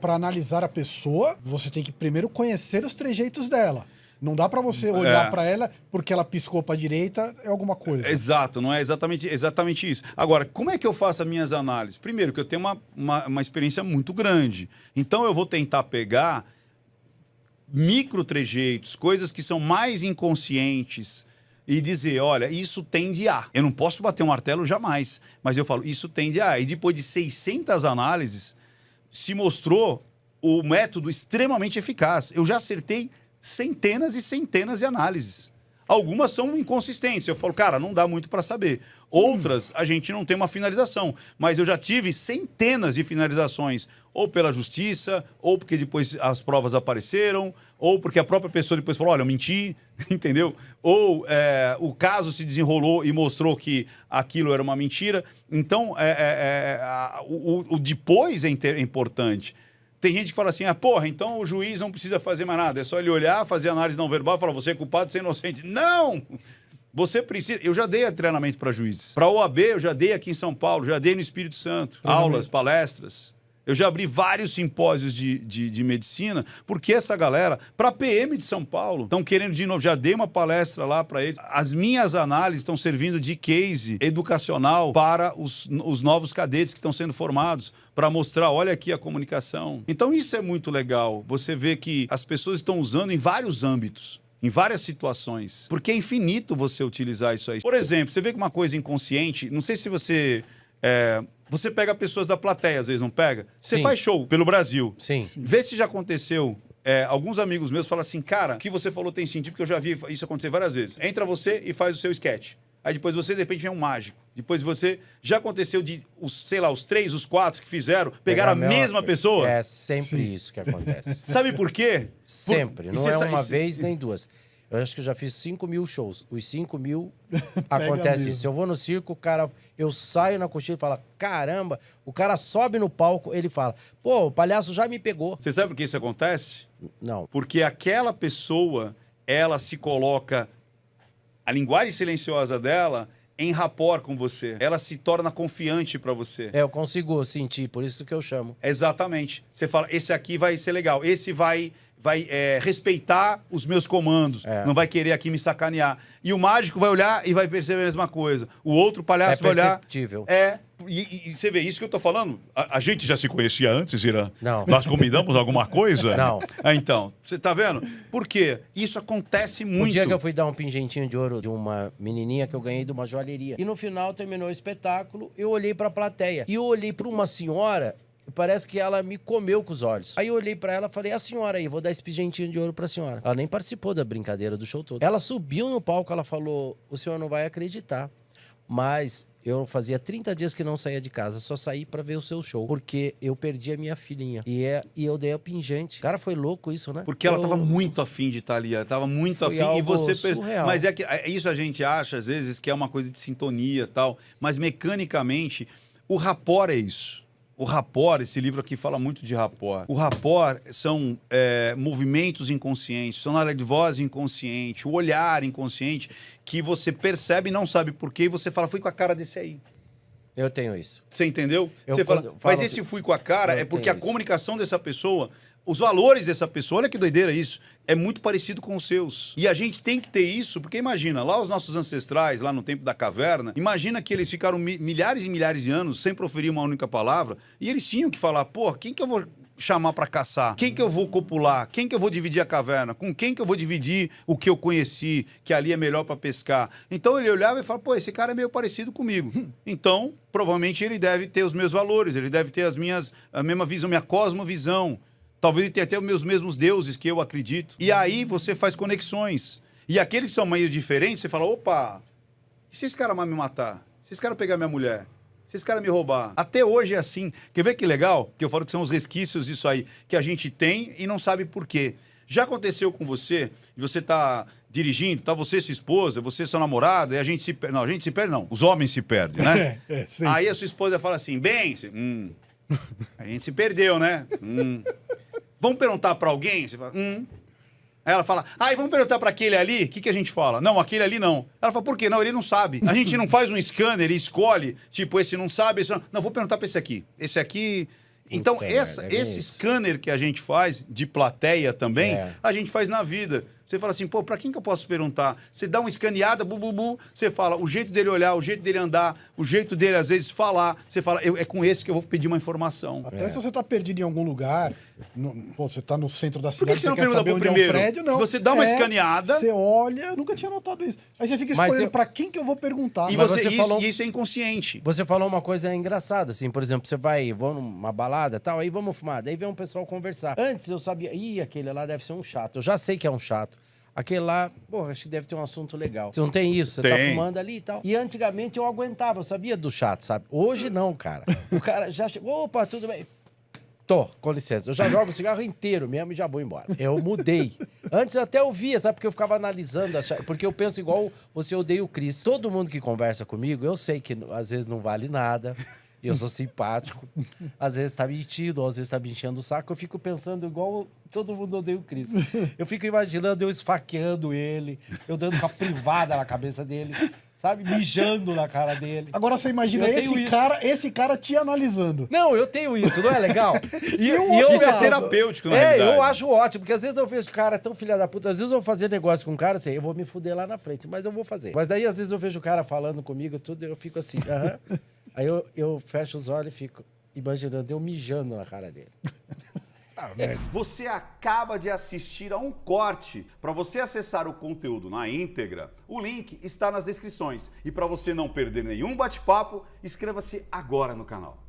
Para analisar a pessoa, você tem que primeiro conhecer os trejeitos dela. Não dá para você olhar para ela porque ela piscou para a direita, é alguma coisa. Exato, não é exatamente isso. Agora, como é que eu faço as minhas análises? Primeiro, que eu tenho uma experiência muito grande. Então, eu vou tentar pegar micro trejeitos, coisas que são mais inconscientes e dizer, olha, isso tende a. Eu não posso bater um martelo jamais, mas eu falo, isso tende a. E depois de 600 análises, se mostrou o método extremamente eficaz. Eu já acertei centenas e centenas de análises. Algumas são inconsistentes. Eu falo, cara, não dá muito para saber. Outras, a gente não tem uma finalização. Mas eu já tive centenas de finalizações, ou pela justiça, ou porque depois as provas apareceram, ou porque a própria pessoa depois falou, olha, eu menti, entendeu? Ou o caso se desenrolou e mostrou que aquilo era uma mentira. Então, o depois é importante. Tem gente que fala assim, porra, então o juiz não precisa fazer mais nada, é só ele olhar, fazer análise não verbal e falar, você é culpado, você é inocente. Não! Você precisa... Eu já dei treinamento para juízes. Para a OAB, eu já dei aqui em São Paulo, já dei no Espírito Santo. Aulas, palestras. Eu já abri vários simpósios de medicina, porque essa galera, para PM de São Paulo, estão querendo de novo, já dei uma palestra lá para eles. As minhas análises estão servindo de case educacional para os novos cadetes que estão sendo formados, para mostrar, olha aqui a comunicação. Então isso é muito legal, você vê que as pessoas estão usando em vários âmbitos. Em várias situações. Porque é infinito você utilizar isso aí. Por exemplo, você vê que uma coisa inconsciente, não sei se você... você pega pessoas da plateia, às vezes, não pega? Você faz show pelo Brasil. Sim. Vê se já aconteceu. Alguns amigos meus falam assim, cara, o que você falou tem sentido, porque eu já vi isso acontecer várias vezes. Entra você e faz o seu sketch. Aí depois você, de repente, vem um mágico. Depois você... Já aconteceu de, os 3, os 4 que fizeram, pegaram a mesma pessoa? É sempre isso que acontece. Sabe por quê? Sempre. Não é uma vez nem duas. Eu acho que eu já fiz 5.000 shows. Os 5.000 acontece isso. Eu vou no circo, o cara... Eu saio na coxinha e falo, caramba, o cara sobe no palco, ele fala, pô, o palhaço já me pegou. Você sabe por que isso acontece? Não. Porque aquela pessoa, ela se coloca... A linguagem silenciosa dela em rapport com você. Ela se torna confiante para você. Eu consigo sentir, por isso que eu chamo. Exatamente. Você fala, esse aqui vai ser legal. Esse vai respeitar os meus comandos. Não vai querer aqui me sacanear. E o mágico vai olhar e vai perceber a mesma coisa. O outro palhaço vai olhar... É perceptível. E você vê isso que eu tô falando? A gente já se conhecia antes, Irã? Não. Nós combinamos alguma coisa? Não. Então, você tá vendo? Por quê? Isso acontece muito. Um dia que eu fui dar um pingentinho de ouro de uma menininha que eu ganhei de uma joalheria. E no final, terminou o espetáculo, eu olhei pra plateia. E eu olhei pra uma senhora... Parece que ela me comeu com os olhos. Aí eu olhei pra ela e falei, a senhora aí, vou dar esse pingentinho de ouro pra senhora. Ela nem participou da brincadeira do show todo. Ela subiu no palco, ela falou, o senhor não vai acreditar, mas eu fazia 30 dias que não saía de casa, só saí pra ver o seu show, porque eu perdi a minha filhinha. E eu dei o pingente. Cara, foi louco isso, né? Porque ela tava muito afim de estar ali, ela tava muito afim. E você surreal. Mas isso a gente acha, às vezes, que é uma coisa de sintonia e tal, mas mecanicamente, o rapport é isso. O rapport, esse livro aqui fala muito de rapport. O rapport são movimentos inconscientes, tonalidade de voz inconsciente, o olhar inconsciente, que você percebe e não sabe por quê, e você fala, fui com a cara desse aí. Eu tenho isso. Você entendeu? Você fala, mas esse fui com a cara é porque a comunicação dessa pessoa... Os valores dessa pessoa, olha que doideira isso, é muito parecido com os seus. E a gente tem que ter isso, porque imagina, lá os nossos ancestrais, lá no tempo da caverna, imagina que eles ficaram milhares e milhares de anos sem proferir uma única palavra, e eles tinham que falar, pô, quem que eu vou chamar para caçar? Quem que eu vou copular? Quem que eu vou dividir a caverna? Com quem que eu vou dividir o que eu conheci, que ali é melhor para pescar? Então ele olhava e falava, pô, esse cara é meio parecido comigo. Então, provavelmente ele deve ter os meus valores, ele deve ter a mesma visão, minha cosmovisão. Talvez ele tenha até os meus mesmos deuses que eu acredito. E aí você faz conexões. E aqueles que são meio diferentes, você fala, opa, e se esse cara me matar? Se esse cara pegar minha mulher? Se esse cara me roubar? Até hoje é assim. Quer ver que legal? Que eu falo que são os resquícios disso aí, que a gente tem e não sabe por quê. Já aconteceu com você, e você tá dirigindo, tá você e sua esposa, você e seu namorado, e a gente se perde. Não, a gente se perde não. Os homens se perdem, né? Aí a sua esposa fala assim, bem, a gente se perdeu, né? Vamos perguntar pra alguém? Você fala, Aí ela fala, e vamos perguntar pra aquele ali? O que a gente fala? Não, aquele ali não. Ela fala, por quê? Não, ele não sabe. A gente não faz um scanner e escolhe, tipo, esse não sabe, esse não... Não, vou perguntar pra esse aqui. Esse aqui... Então, Puta esse merda, é bem isso. scanner que a gente faz, de plateia também, É. a gente faz na vida. Você fala assim, pô, pra quem que eu posso perguntar? Você dá uma escaneada, você fala o jeito dele olhar, o jeito dele andar, o jeito dele, às vezes, falar. Você fala, é com esse que eu vou pedir uma informação. Até se você tá perdido em algum lugar, pô, você tá no centro da Por cidade, que você não quer pergunta saber pro onde é primeiro? um prédio, não. Você dá uma escaneada. Você olha, eu nunca tinha notado isso. Aí você fica Mas escolhendo eu- pra quem que eu vou perguntar. E Mas você, você isso, falou- isso é inconsciente. Você falou uma coisa engraçada, assim, por exemplo, você vou numa balada e tal, aí vamos fumar, daí vem um pessoal conversar. Antes eu sabia, aquele lá deve ser um chato, eu já sei que é um chato. Aquele lá, porra, acho que deve ter um assunto legal. Você não tem isso, você tá Tem. fumando ali e tal. E antigamente eu aguentava, eu sabia do chato, sabe? Hoje não, cara. O cara já chegou, opa, tudo bem. Com licença. Eu já jogo o cigarro inteiro mesmo e já vou embora. Eu mudei. Antes eu até ouvia, sabe? Porque eu ficava analisando, porque eu penso igual você odeia o Cris. Todo mundo que conversa comigo, eu sei que às vezes não vale nada. Eu sou simpático. Às vezes tá mentindo, ou às vezes tá me enchendo o saco. Eu fico pensando igual todo mundo odeia o Cris. Eu fico imaginando eu esfaqueando ele, eu dando com a privada na cabeça dele, sabe? Mijando na cara dele. Agora você imagina Eu tenho isso. esse cara te analisando. Não, eu tenho isso, não é legal? Isso é terapêutico, na realidade. Eu acho ótimo, porque às vezes eu vejo cara tão filha da puta, às vezes eu vou fazer negócio com um cara, assim, eu vou me fuder lá na frente, mas eu vou fazer. Mas daí às vezes eu vejo o cara falando comigo, tudo, eu fico assim, aham. Aí eu fecho os olhos e fico imaginando eu mijando na cara dele. Você acaba de assistir a um corte. Para você acessar o conteúdo na íntegra, o link está nas descrições. E para você não perder nenhum bate-papo, inscreva-se agora no canal.